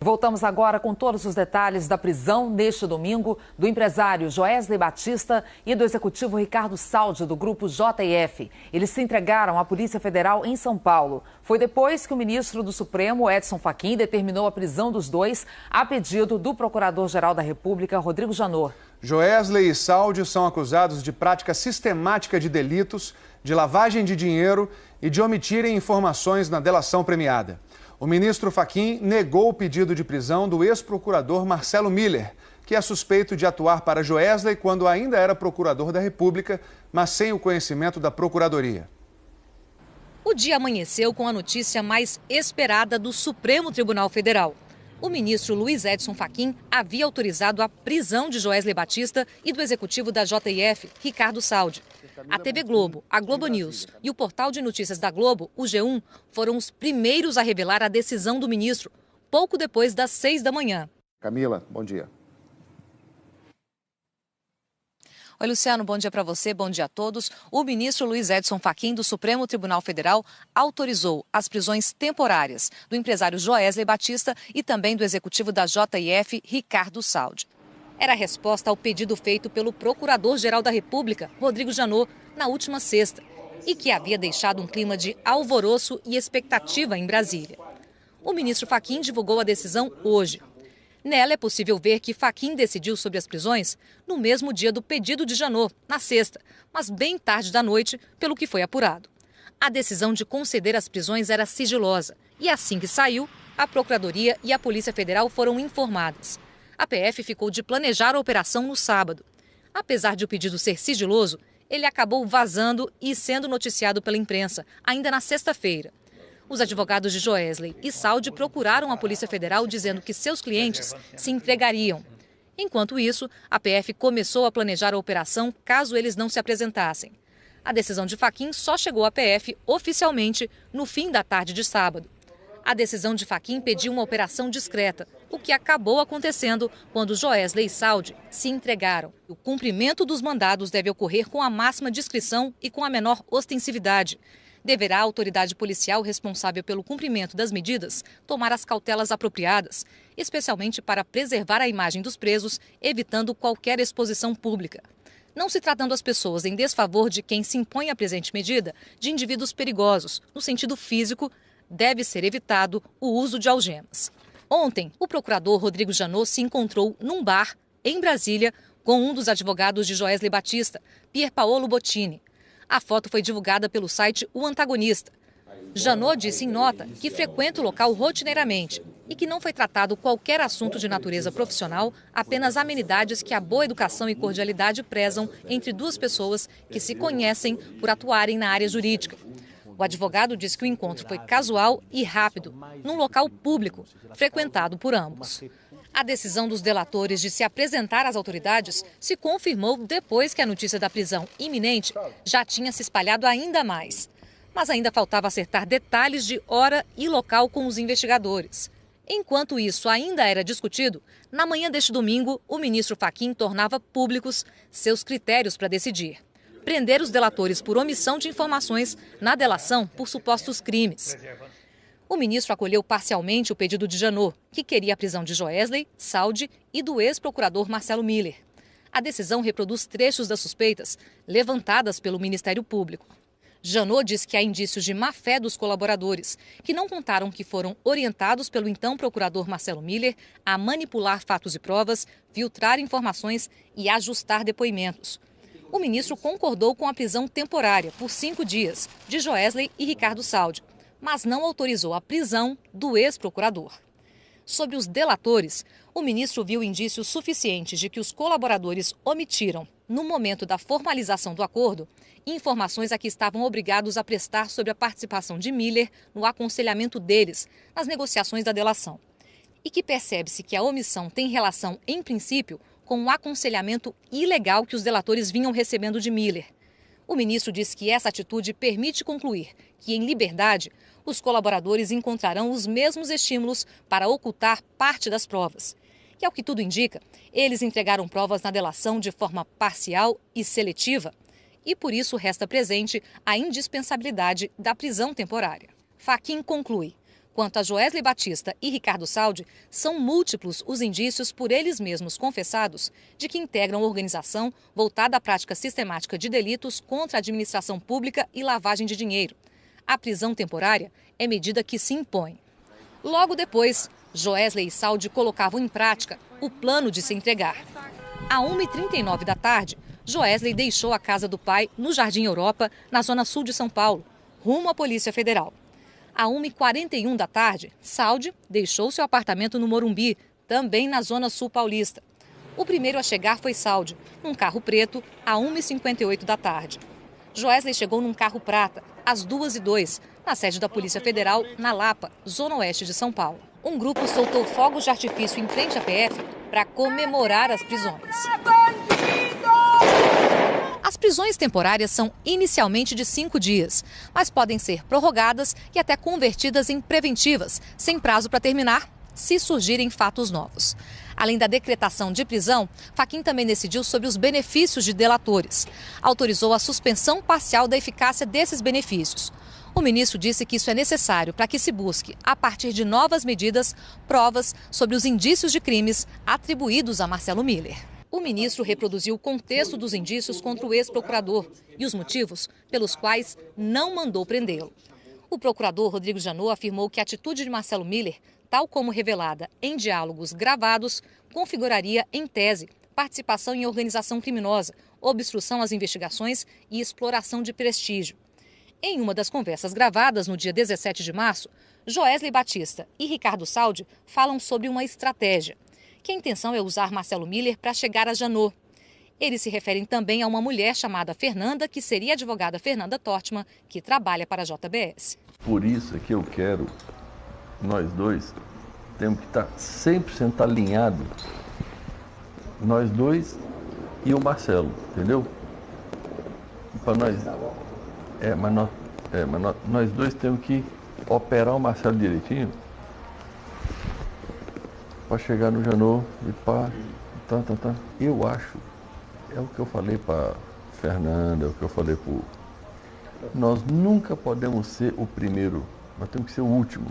Voltamos agora com todos os detalhes da prisão neste domingo do empresário Joesley Batista e do executivo Ricardo Saldi, do grupo JF. Eles se entregaram à Polícia Federal em São Paulo. Foi depois que o ministro do Supremo, Edson Fachin, determinou a prisão dos dois a pedido do Procurador-Geral da República, Rodrigo Janot. Joesley e Saldi são acusados de prática sistemática de delitos, de lavagem de dinheiro e de omitirem informações na delação premiada. O ministro Fachin negou o pedido de prisão do ex-procurador Marcelo Miller, que é suspeito de atuar para Joesley quando ainda era procurador da República, mas sem o conhecimento da Procuradoria. O dia amanheceu com a notícia mais esperada do Supremo Tribunal Federal. O ministro Luiz Edson Fachin havia autorizado a prisão de Joesley Batista e do executivo da JF, Ricardo Saldi. A TV Globo, a Globo News e o portal de notícias da Globo, o G1, foram os primeiros a revelar a decisão do ministro, pouco depois das 6 da manhã. Camila, bom dia. Oi, Luciano, bom dia para você, bom dia a todos. O ministro Luiz Edson Fachin, do Supremo Tribunal Federal, autorizou as prisões temporárias do empresário Joesley Batista e também do executivo da JF, Ricardo Saldi. Era a resposta ao pedido feito pelo Procurador-Geral da República, Rodrigo Janot, na última sexta, e que havia deixado um clima de alvoroço e expectativa em Brasília. O ministro Fachin divulgou a decisão hoje. Nela é possível ver que Fachin decidiu sobre as prisões no mesmo dia do pedido de Janot, na sexta, mas bem tarde da noite, pelo que foi apurado. A decisão de conceder as prisões era sigilosa e assim que saiu, a Procuradoria e a Polícia Federal foram informadas. A PF ficou de planejar a operação no sábado. Apesar de o pedido ser sigiloso, ele acabou vazando e sendo noticiado pela imprensa, ainda na sexta-feira. Os advogados de Joesley e Saldi procuraram a Polícia Federal dizendo que seus clientes se entregariam. Enquanto isso, a PF começou a planejar a operação caso eles não se apresentassem. A decisão de Fachin só chegou à PF oficialmente no fim da tarde de sábado. A decisão de Fachin pediu uma operação discreta, o que acabou acontecendo quando Joesley e Saldi se entregaram. O cumprimento dos mandados deve ocorrer com a máxima discrição e com a menor ostensividade. Deverá a autoridade policial responsável pelo cumprimento das medidas tomar as cautelas apropriadas, especialmente para preservar a imagem dos presos, evitando qualquer exposição pública. Não se tratando as pessoas em desfavor de quem se impõe à presente medida de indivíduos perigosos, no sentido físico, deve ser evitado o uso de algemas. Ontem, o procurador Rodrigo Janot se encontrou num bar, em Brasília, com um dos advogados de Joesley Batista, Pierpaolo Bottini. A foto foi divulgada pelo site O Antagonista. Janot disse em nota que frequenta o local rotineiramente e que não foi tratado qualquer assunto de natureza profissional, apenas amenidades que a boa educação e cordialidade prezam entre duas pessoas que se conhecem por atuarem na área jurídica. O advogado disse que o encontro foi casual e rápido, num local público, frequentado por ambos. A decisão dos delatores de se apresentar às autoridades se confirmou depois que a notícia da prisão iminente já tinha se espalhado ainda mais. Mas ainda faltava acertar detalhes de hora e local com os investigadores. Enquanto isso ainda era discutido, na manhã deste domingo, o ministro Fachin tornava públicos seus critérios para decidir. Prender os delatores por omissão de informações na delação por supostos crimes. O ministro acolheu parcialmente o pedido de Janot, que queria a prisão de Joesley, Saldi e do ex-procurador Marcelo Miller. A decisão reproduz trechos das suspeitas levantadas pelo Ministério Público. Janot diz que há indícios de má-fé dos colaboradores, que não contaram que foram orientados pelo então procurador Marcelo Miller a manipular fatos e provas, filtrar informações e ajustar depoimentos. O ministro concordou com a prisão temporária, por 5 dias, de Joesley e Ricardo Saldi, mas não autorizou a prisão do ex-procurador. Sobre os delatores, o ministro viu indícios suficientes de que os colaboradores omitiram, no momento da formalização do acordo, informações a que estavam obrigados a prestar sobre a participação de Miller no aconselhamento deles nas negociações da delação. E que percebe-se que a omissão tem relação, em princípio, com o aconselhamento ilegal que os delatores vinham recebendo de Miller. O ministro disse que essa atitude permite concluir que, em liberdade, os colaboradores encontrarão os mesmos estímulos para ocultar parte das provas. E, ao que tudo indica, eles entregaram provas na delação de forma parcial e seletiva, e por isso resta presente a indispensabilidade da prisão temporária. Fachin conclui: Quanto a Joesley Batista e Ricardo Saldi, são múltiplos os indícios por eles mesmos confessados de que integram organização voltada à prática sistemática de delitos contra a administração pública e lavagem de dinheiro. A prisão temporária é medida que se impõe. Logo depois, Joesley e Saldi colocavam em prática o plano de se entregar. À 1h39 da tarde, Joesley deixou a casa do pai no Jardim Europa, na zona sul de São Paulo, rumo à Polícia Federal. À 1h41 da tarde, Saldi deixou seu apartamento no Morumbi, também na zona sul paulista. O primeiro a chegar foi Saldi, num carro preto, à 1h58 da tarde. Joesley chegou num carro prata, às 2h02, na sede da Polícia Federal, na Lapa, zona oeste de São Paulo. Um grupo soltou fogos de artifício em frente à PF para comemorar as prisões. As prisões temporárias são inicialmente de 5 dias, mas podem ser prorrogadas e até convertidas em preventivas, sem prazo para terminar, se surgirem fatos novos. Além da decretação de prisão, Fachin também decidiu sobre os benefícios de delatores. Autorizou a suspensão parcial da eficácia desses benefícios. O ministro disse que isso é necessário para que se busque, a partir de novas medidas, provas sobre os indícios de crimes atribuídos a Marcelo Miller. O ministro reproduziu o contexto dos indícios contra o ex-procurador e os motivos pelos quais não mandou prendê-lo. O procurador Rodrigo Janot afirmou que a atitude de Marcelo Miller, tal como revelada em diálogos gravados, configuraria, em tese, participação em organização criminosa, obstrução às investigações e exploração de prestígio. Em uma das conversas gravadas no dia 17 de março, Joesley Batista e Ricardo Saldi falam sobre uma estratégia, que a intenção é usar Marcelo Miller para chegar a Janot. Eles se referem também a uma mulher chamada Fernanda, que seria a advogada Fernanda Tortman, que trabalha para a JBS. Por isso é que eu quero, nós dois, temos que estar 100% alinhados, nós dois e o Marcelo, entendeu? Para nós dois temos que operar o Marcelo direitinho para chegar no Janot e pá. Eu acho, é o que eu falei para Fernanda, é o que eu falei para nós nunca podemos ser o primeiro, nós temos que ser o último.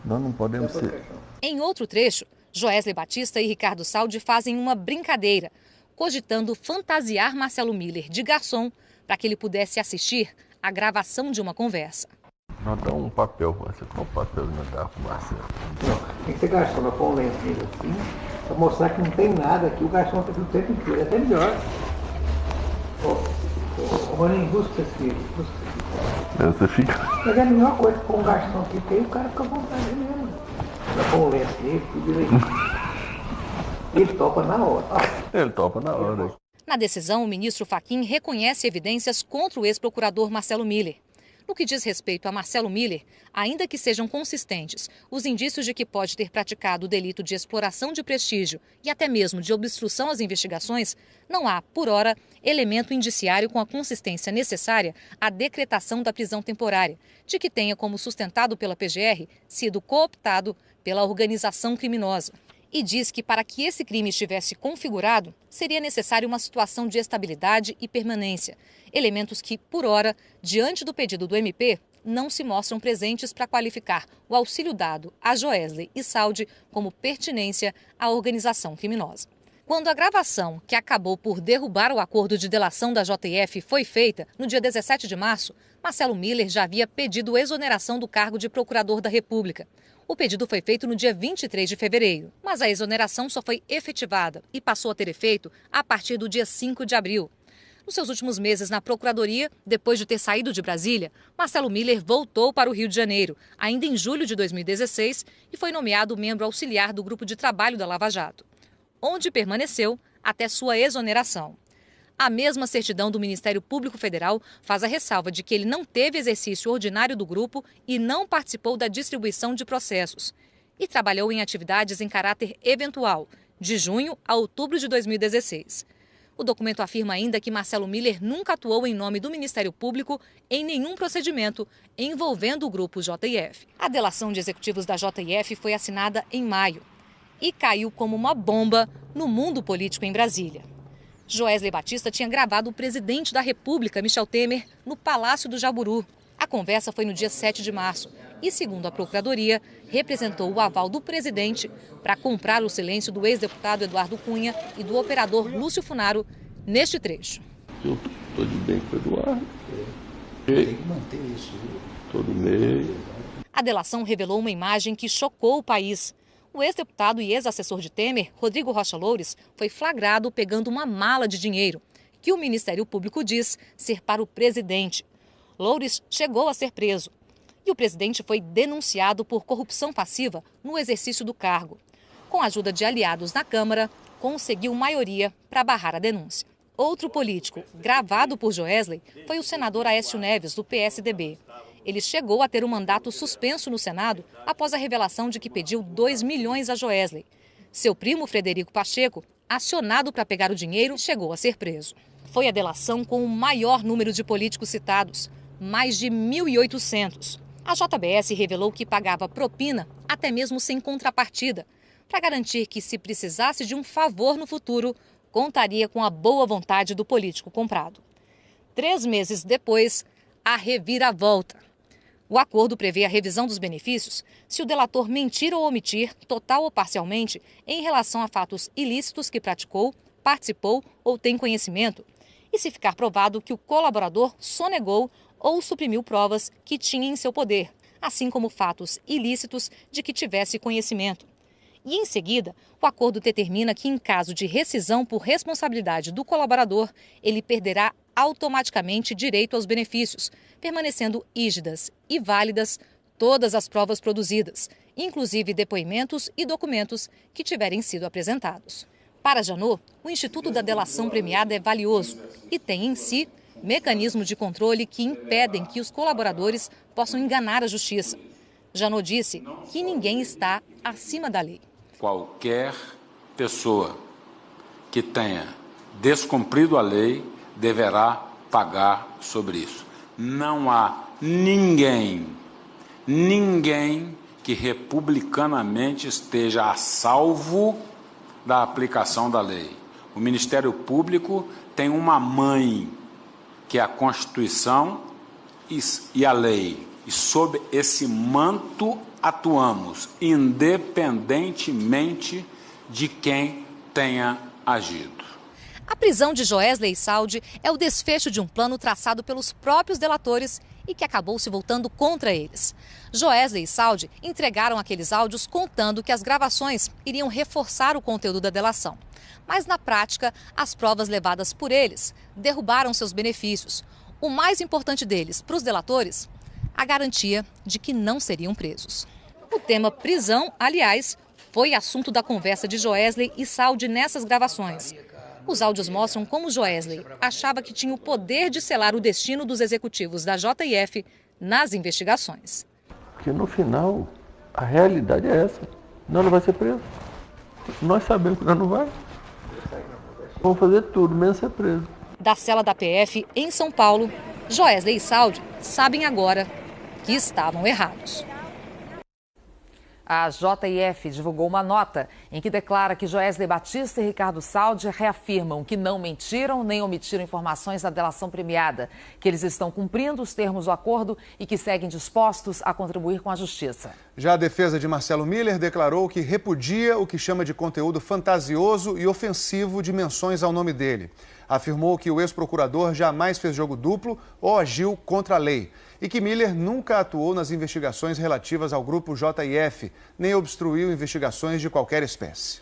Nós não podemos ser. Em outro trecho, Joesley Batista e Ricardo Saldi fazem uma brincadeira, cogitando fantasiar Marcelo Miller de garçom para que ele pudesse assistir à gravação de uma conversa. Nós damos um papel, qual papel nós dá para o Marcelo? Tem que ser garçom, nós põe um lenço nele assim, para mostrar que não tem nada aqui, o garçom está o tempo inteiro, é até melhor. Ô Maninho, busca esse Você fica. Mas é a melhor coisa com um garçom aqui, porque aí o cara fica à vontade mesmo. Nós põe um lenço nele, tudo direitinho. Ele topa na hora. Ele topa na hora. Na decisão, o ministro Fachin reconhece evidências contra o ex-procurador Marcelo Miller. No que diz respeito a Marcelo Miller, ainda que sejam consistentes os indícios de que pode ter praticado o delito de exploração de prestígio e até mesmo de obstrução às investigações, não há, por hora, elemento indiciário com a consistência necessária à decretação da prisão temporária, de que tenha, como sustentado pela PGR, sido cooptado pela organização criminosa. E diz que para que esse crime estivesse configurado, seria necessário uma situação de estabilidade e permanência. Elementos que, por hora, diante do pedido do MP, não se mostram presentes para qualificar o auxílio dado a Joesley e Saldi como pertinência à organização criminosa. Quando a gravação, que acabou por derrubar o acordo de delação da JF, foi feita, no dia 17 de março, Marcelo Miller já havia pedido exoneração do cargo de procurador da República. O pedido foi feito no dia 23 de fevereiro, mas a exoneração só foi efetivada e passou a ter efeito a partir do dia 5 de abril. Nos seus últimos meses na Procuradoria, depois de ter saído de Brasília, Marcelo Miller voltou para o Rio de Janeiro, ainda em julho de 2016, e foi nomeado membro auxiliar do Grupo de Trabalho da Lava Jato, onde permaneceu até sua exoneração. A mesma certidão do Ministério Público Federal faz a ressalva de que ele não teve exercício ordinário do grupo e não participou da distribuição de processos. E trabalhou em atividades em caráter eventual, de junho a outubro de 2016. O documento afirma ainda que Marcelo Miller nunca atuou em nome do Ministério Público em nenhum procedimento envolvendo o grupo JF. A delação de executivos da JF foi assinada em maio e caiu como uma bomba no mundo político em Brasília. Joesley Batista tinha gravado o presidente da República, Michel Temer, no Palácio do Jaburu. A conversa foi no dia 7 de março e, segundo a Procuradoria, representou o aval do presidente para comprar o silêncio do ex-deputado Eduardo Cunha e do operador Lúcio Funaro neste trecho. Eu estou de bem com o Eduardo. Tem que manter isso. Todo mês. A delação revelou uma imagem que chocou o país. O ex-deputado e ex-assessor de Temer, Rodrigo Rocha Loures, foi flagrado pegando uma mala de dinheiro, que o Ministério Público diz ser para o presidente. Loures chegou a ser preso. E o presidente foi denunciado por corrupção passiva no exercício do cargo. Com a ajuda de aliados na Câmara, conseguiu maioria para barrar a denúncia. Outro político, gravado por Joesley, foi o senador Aécio Neves, do PSDB. Ele chegou a ter um mandato suspenso no Senado após a revelação de que pediu 2 milhões a Joesley. Seu primo, Frederico Pacheco, acionado para pegar o dinheiro, chegou a ser preso. Foi a delação com o maior número de políticos citados, mais de 1.800. A JBS revelou que pagava propina, até mesmo sem contrapartida, para garantir que, se precisasse de um favor no futuro, contaria com a boa vontade do político comprado. 3 meses depois, a reviravolta. O acordo prevê a revisão dos benefícios se o delator mentir ou omitir, total ou parcialmente, em relação a fatos ilícitos que praticou, participou ou tem conhecimento, e se ficar provado que o colaborador sonegou ou suprimiu provas que tinha em seu poder, assim como fatos ilícitos de que tivesse conhecimento. E, em seguida, o acordo determina que, em caso de rescisão por responsabilidade do colaborador, ele perderá automaticamente direito aos benefícios, permanecendo rígidas e válidas todas as provas produzidas, inclusive depoimentos e documentos que tiverem sido apresentados. Para Janot, o Instituto da Delação Premiada é valioso e tem em si mecanismos de controle que impedem que os colaboradores possam enganar a justiça. Janot disse que ninguém está acima da lei. Qualquer pessoa que tenha descumprido a lei deverá pagar sobre isso. Não há ninguém que republicanamente esteja a salvo da aplicação da lei. O Ministério Público tem uma mãe, que é a Constituição e a lei. E sob esse manto atuamos, independentemente de quem tenha agido. A prisão de Joesley e Saldi é o desfecho de um plano traçado pelos próprios delatores e que acabou se voltando contra eles. Joesley e Saldi entregaram aqueles áudios contando que as gravações iriam reforçar o conteúdo da delação. Mas, na prática, as provas levadas por eles derrubaram seus benefícios. O mais importante deles, para os delatores, a garantia de que não seriam presos. O tema prisão, aliás, foi assunto da conversa de Joesley e Saldi nessas gravações. Os áudios mostram como Joesley achava que tinha o poder de selar o destino dos executivos da JF nas investigações. Porque no final, a realidade é essa. Nós não vai ser preso. Nós sabemos que nós não vai. Vamos fazer tudo, menos ser preso. Da cela da PF em São Paulo, Joesley e Saldi sabem agora que estavam errados. A JF divulgou uma nota em que declara que Joesley Batista e Ricardo Saldi reafirmam que não mentiram nem omitiram informações da delação premiada, que eles estão cumprindo os termos do acordo e que seguem dispostos a contribuir com a justiça. Já a defesa de Marcelo Miller declarou que repudia o que chama de conteúdo fantasioso e ofensivo de menções ao nome dele. Afirmou que o ex-procurador jamais fez jogo duplo ou agiu contra a lei e que Miller nunca atuou nas investigações relativas ao grupo JF, nem obstruiu investigações de qualquer espécie.